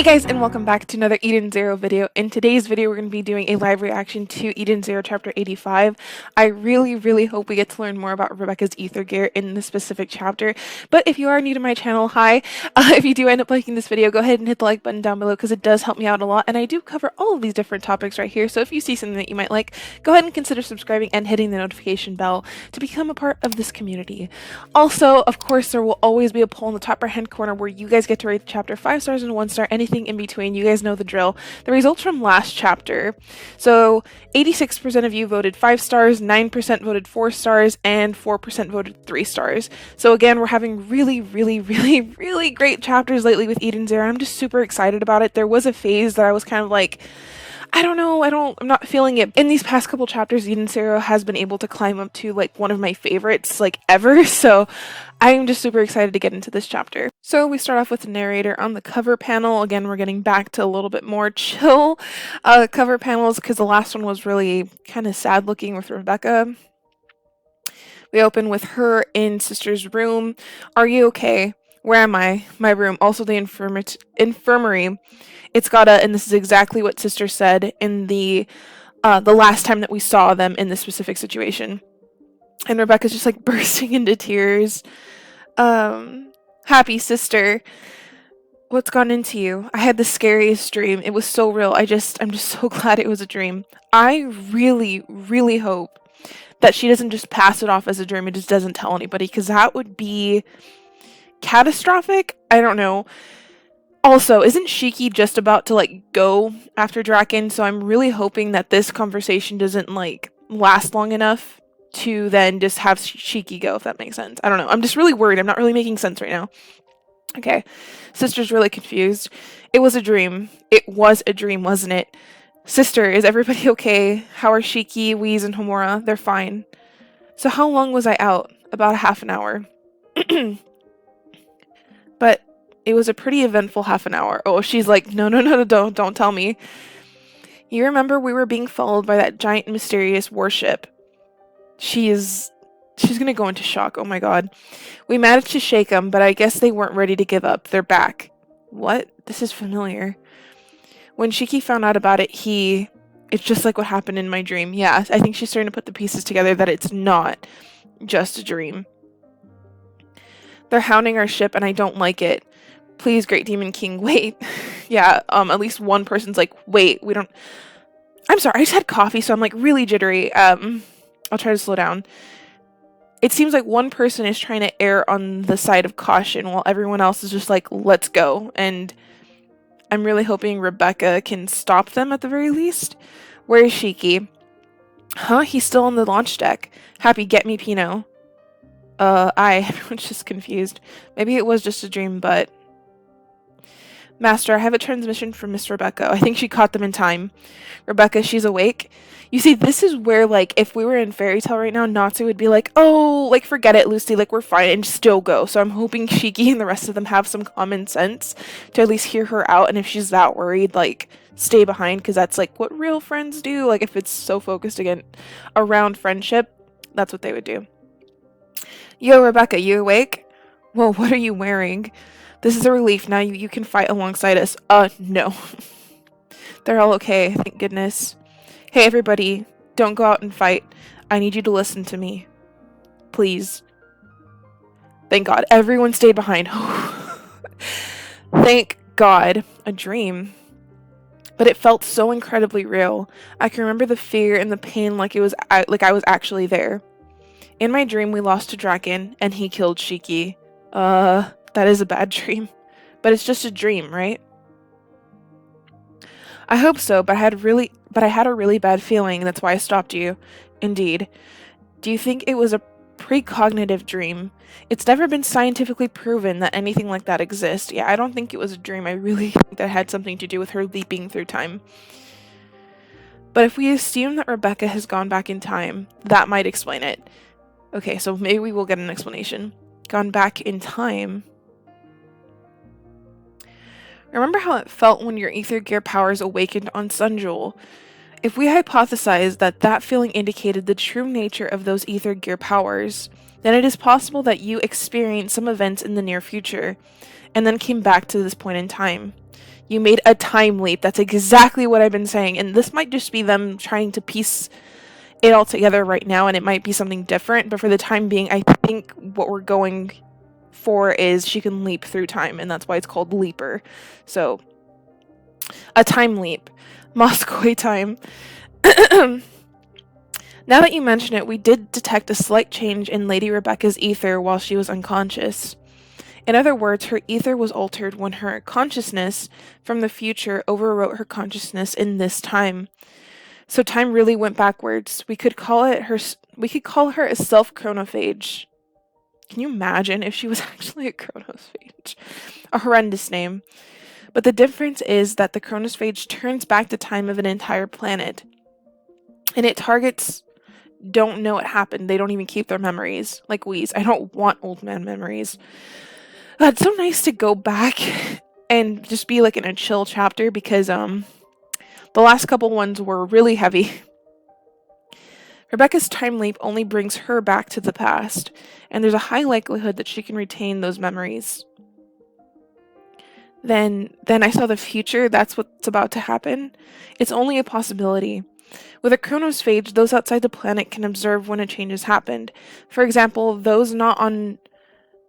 Hey guys, and welcome back to another Eden Zero video. In today's video, we're going to be doing a live reaction to Eden Zero Chapter 85. I really hope we get to learn more about Rebecca's ether gear in this specific chapter. But if you are new to my channel, hi. If you do end up liking this video, go ahead and hit the like button down below because it does help me out a lot. And I do cover all of these different topics right here. So if you see something that you might like, go ahead and consider subscribing and hitting the notification bell to become a part of this community. Also, of course, there will always be a poll in the top right hand corner where you guys get to rate the chapter 5 stars and 1 star, anything in between. You guys know the drill. The results from last chapter. So 86% of you voted 5 stars, 9% voted 4 stars, and 4% voted 3 stars. So again, we're having really great chapters lately with Eden Zero. I'm just super excited about it. There was a phase that I was kind of like, I don't know, I'm not feeling it. In these past couple chapters, Eden Zero has been able to climb up to like one of my favorites like ever, so I'm just super excited to get into this chapter. So we start off with the narrator on the cover panel. Again, we're getting back to a little bit more chill cover panels because the last one was really kind of sad looking with Rebecca. We open with her in Sister's room. Are you okay? Where am I? My room. Also the infirmary. It's gotta, and this is exactly what Sister said in the last time that we saw them in this specific situation. And Rebecca's just like bursting into tears. Happy Sister. What's gone into you? I had the scariest dream. It was so real. I'm just so glad it was a dream. I really hope that she doesn't just pass it off as a dream and just doesn't tell anybody, because that would be catastrophic. I don't know. Also, isn't Shiki just about to like go after Drakken? So I'm really hoping that this conversation doesn't like last long enough to then just have Shiki go, if that makes sense. I don't know. I'm just really worried. I'm not really making sense right now. Okay. Sister's really confused. It was a dream. It was a dream, wasn't it? Sister, is everybody okay? How are Shiki, Wheeze, and Homura? They're fine. So how long was I out? About a half an hour. But it was a pretty eventful half an hour. Oh, she's like, no, don't tell me. You remember we were being followed by that giant mysterious warship. She's gonna go into shock. Oh my god. We managed to shake them, but I guess they weren't ready to give up. They're back. What? This is familiar. When Shiki found out about it, it's just like what happened in my dream. Yeah, I think she's starting to put the pieces together that it's not just a dream. They're hounding our ship and I don't like it. Please, Great Demon King, wait. Yeah, at least one person's like, wait, we don't... I'm sorry, I just had coffee, so I'm like really jittery. I'll try to slow down. It seems like one person is trying to err on the side of caution while everyone else is just like, let's go. And I'm really hoping Rebecca can stop them at the very least. Where is Shiki? Huh? He's still on the launch deck. Happy, get me Pino. Everyone's just confused. Maybe it was just a dream, but... Master, I have a transmission from Miss Rebecca. I think she caught them in time. Rebecca, she's awake. You see, this is where, like, if we were in Fairy Tail right now, Natsu would be like, oh, like, forget it, Lucy, like, we're fine, and still go. So I'm hoping Shiki and the rest of them have some common sense to at least hear her out, and if she's that worried, like, stay behind, because that's, like, what real friends do. Like, if it's so focused, again, around friendship, that's what they would do. Yo, Rebecca, you awake? Whoa, what are you wearing? This is a relief. Now you can fight alongside us. No. They're all okay, thank goodness. Hey, everybody, don't go out and fight. I need you to listen to me. Please. Thank God. Everyone stayed behind. Thank God. A dream. But it felt so incredibly real. I can remember the fear and the pain like I was actually there. In my dream, we lost to Drakken, and he killed Shiki. That is a bad dream. But it's just a dream, right? I hope so, but I had a really bad feeling, that's why I stopped you. Indeed. Do you think it was a precognitive dream? It's never been scientifically proven that anything like that exists. Yeah, I don't think it was a dream. I really think that had something to do with her leaping through time. But if we assume that Rebecca has gone back in time, that might explain it. Okay, so maybe we will get an explanation. Gone back in time. Remember how it felt when your ether gear powers awakened on Sunjewel? If we hypothesize that that feeling indicated the true nature of those ether gear powers, then it is possible that you experienced some events in the near future, and then came back to this point in time. You made a time leap. That's exactly what I've been saying. And this might just be them trying to piece it all together right now, and it might be something different. But for the time being, I think what we're going for is she can leap through time, and that's why it's called Leaper. So, a time leap. Moskoi time. Now that you mention it, we did detect a slight change in Lady Rebecca's ether while she was unconscious. In other words, her ether was altered when her consciousness from the future overwrote her consciousness in this time. So time really went backwards. We could call her a self-chronophage. Can you imagine if she was actually a chronophage? A horrendous name. But the difference is that the chronophage turns back the time of an entire planet. And it targets don't know what happened. They don't even keep their memories. Like Wheeze. I don't want old man memories. It's so nice to go back and just be like in a chill chapter because the last couple ones were really heavy. Rebecca's time leap only brings her back to the past, and there's a high likelihood that she can retain those memories. Then I saw the future. That's what's about to happen. It's only a possibility. With a chronophage, those outside the planet can observe when a change has happened. For example, those not on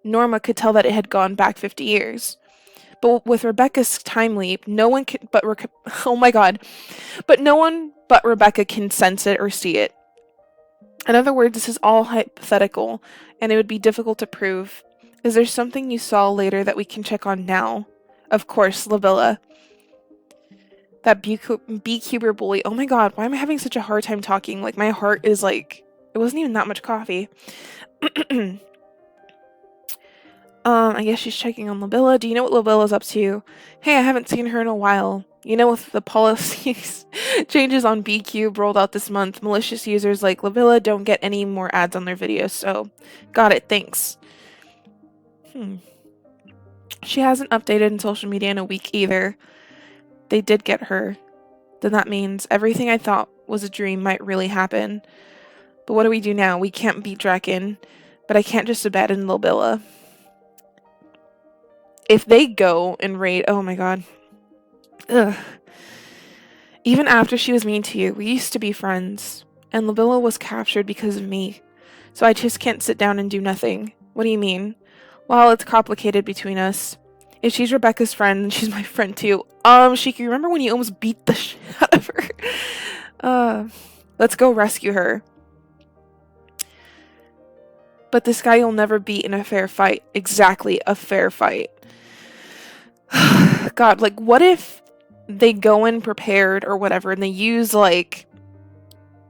Norma could tell that it had gone back 50 years. But with Rebecca's time leap, no one but no one but Rebecca can sense it or see it. In other words, this is all hypothetical, and it would be difficult to prove. Is there something you saw later that we can check on now? Of course, Labilla. That beekeeper bully. Oh my god, why am I having such a hard time talking? Like, my heart is like... It wasn't even that much coffee. I guess she's checking on Labilla. Do you know what Labilla's up to? Hey, I haven't seen her in a while. You know, with the policies changes on BCube rolled out this month, malicious users like Labilla don't get any more ads on their videos, so got it, thanks. She hasn't updated in social media in a week either. They did get her. Then that means everything I thought was a dream might really happen. But what do we do now? We can't beat Drakken, but I can't just abandon Labilla. If they go and raid, oh my god. Ugh. Even after she was mean to you, we used to be friends. And Labilla was captured because of me. So I just can't sit down and do nothing. What do you mean? Well, it's complicated between us. If she's Rebecca's friend, then she's my friend too. Shiki, remember when you almost beat the shit out of her? Let's go rescue her. But this guy you'll never beat in a fair fight. Exactly, a fair fight. God, like, what if they go in prepared or whatever, and they use, like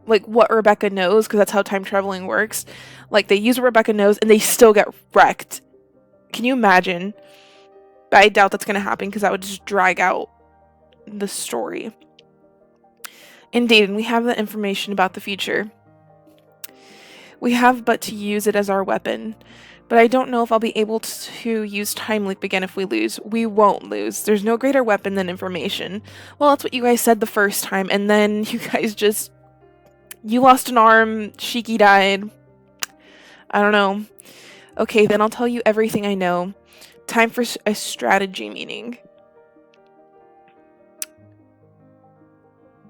what Rebecca knows, because that's how time traveling works. Like, they use what Rebecca knows, and they still get wrecked. Can you imagine? I doubt that's going to happen, because that would just drag out the story. Indeed, and we have the information about the future. We have but to use it as our weapon. But I don't know if I'll be able to use Time Leap again if we lose. We won't lose. There's no greater weapon than information. Well, that's what you guys said the first time, and then you guys just... You lost an arm, Shiki died. I don't know. Okay, then I'll tell you everything I know. Time for a strategy meeting.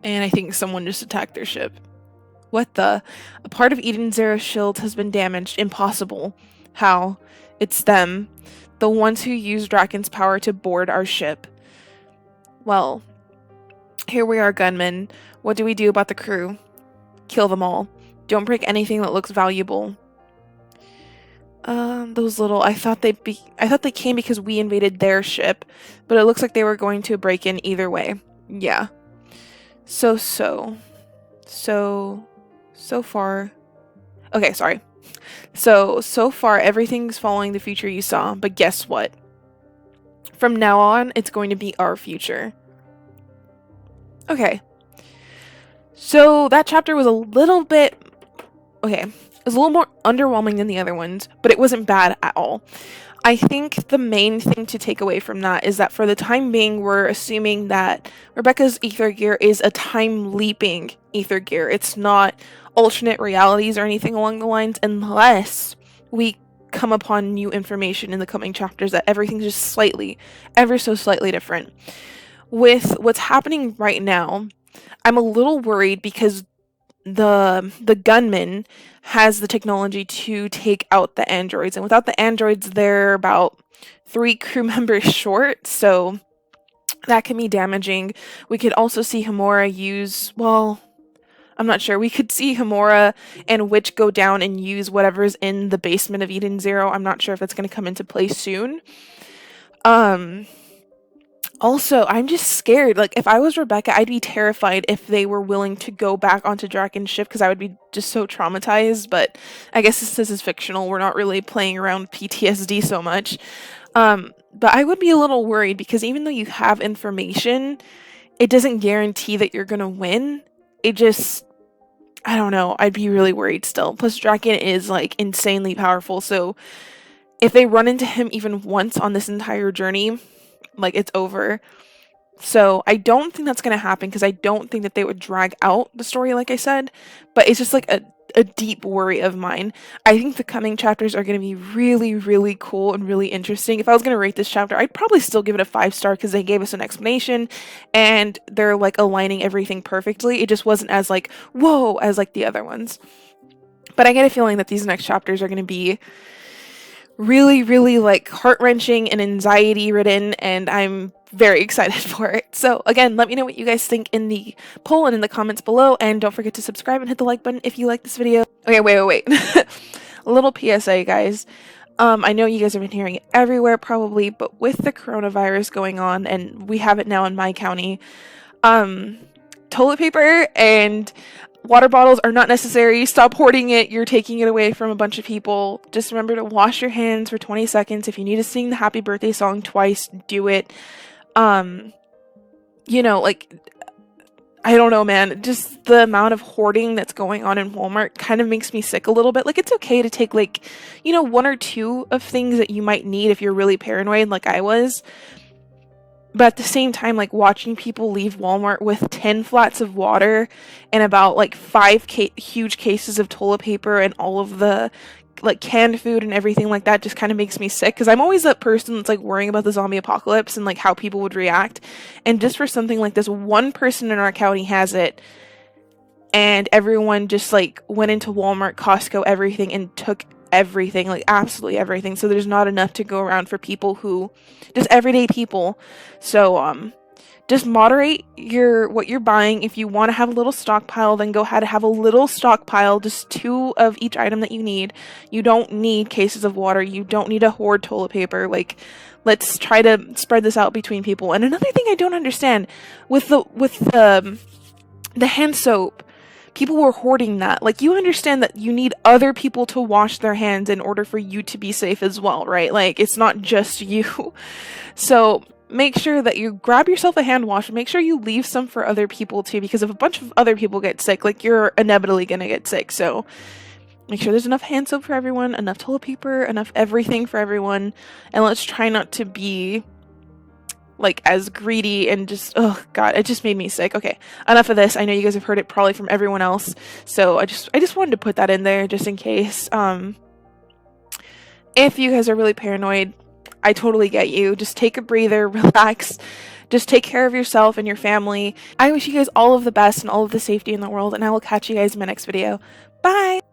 And I think someone just attacked their ship. What the? A part of Eden Zero's shield has been damaged. Impossible. How? It's them. The ones who used Drakken's power to board our ship. Well, here we are, gunmen. What do we do about the crew? Kill them all. Don't break anything that looks valuable. Those little... I thought they came because we invaded their ship, but it looks like they were going to break in either way. Yeah. So far... Okay, sorry. So far, everything's following the future you saw, but guess what? From now on, it's going to be our future. Okay. So, that chapter was a little bit... Okay. It was a little more underwhelming than the other ones, but it wasn't bad at all. I think the main thing to take away from that is that for the time being, we're assuming that Rebecca's ether gear is a time-leaping ether gear. It's not alternate realities or anything along the lines, unless we come upon new information in the coming chapters that everything's just slightly, ever so slightly different. with what's happening right now, I'm a little worried because the gunman has the technology to take out the androids, and without the androids, they're about 3 crew members short, so that can be damaging. We could also see Homura use, well, I'm not sure. We could see Homura and Witch go down and use whatever's in the basement of Eden Zero. I'm not sure if that's going to come into play soon. Um, Also, I'm just scared. Like, if I was Rebecca, I'd be terrified if they were willing to go back onto Drakken's ship because I would be just so traumatized. But I guess this is fictional. We're not really playing around with PTSD so much. But I would be a little worried because even though you have information, it doesn't guarantee that you're gonna win. It just, I don't know. I'd be really worried still. Plus, Drakken is like insanely powerful. So if they run into him even once on this entire journey, like it's over. So I don't think that's going to happen because I don't think that they would drag out the story like I said, but it's just like a deep worry of mine. I think the coming chapters are going to be really, really cool and really interesting. If I was going to rate this chapter, I'd probably still give it a 5-star because they gave us an explanation and they're like aligning everything perfectly. It just wasn't as like, whoa, as like the other ones. But I get a feeling that these next chapters are going to be really, really like heart-wrenching and anxiety-ridden, and I'm very excited for it. So again, let me know what you guys think in the poll and in the comments below, and don't forget to subscribe and hit the like button if you like this video. Okay, wait. A little PSA, guys. I know you guys have been hearing it everywhere probably, but with the coronavirus going on, and we have it now in my county, toilet paper and water bottles are not necessary. Stop hoarding it. You're taking it away from a bunch of people. Just remember to wash your hands for 20 seconds. If you need to sing the happy birthday song twice, do it. You know, like, I don't know, man. Just the amount of hoarding that's going on in Walmart kind of makes me sick a little bit. Like, it's okay to take, like, you know, 1 or 2 of things that you might need if you're really paranoid like I was. But at the same time, like, watching people leave Walmart with 10 flats of water and about, like, 5 huge cases of toilet paper and all of the, like, canned food and everything like that just kind of makes me sick. Because I'm always that person that's, like, worrying about the zombie apocalypse and, like, how people would react. And just for something like this, one person in our county has it. And everyone just, like, went into Walmart, Costco, everything, and took everything, like absolutely everything. So there's not enough to go around for people who, just everyday people. So just moderate what you're buying. If you want to have a little stockpile, then go ahead and have a little stockpile, just 2 of each item that you need. You don't need cases of water. You don't need to hoard toilet paper. Like, let's try to spread this out between people. And another thing I don't understand with the hand soap, people were hoarding that. Like, you understand that you need other people to wash their hands in order for you to be safe as well, right? Like, it's not just you. So make sure that you grab yourself a hand wash. Make sure you leave some for other people too, because if a bunch of other people get sick, like, you're inevitably gonna get sick. So make sure there's enough hand soap for everyone, enough toilet paper, enough everything for everyone, and let's try not to be like as greedy and just, oh god, it just made me sick. Okay, enough of this. I know you guys have heard it probably from everyone else, so I just wanted to put that in there just in case. If you guys are really paranoid, I totally get you. Just take a breather, relax, just take care of yourself and your family. I wish you guys all of the best and all of the safety in the world, and I will catch you guys in my next video. Bye!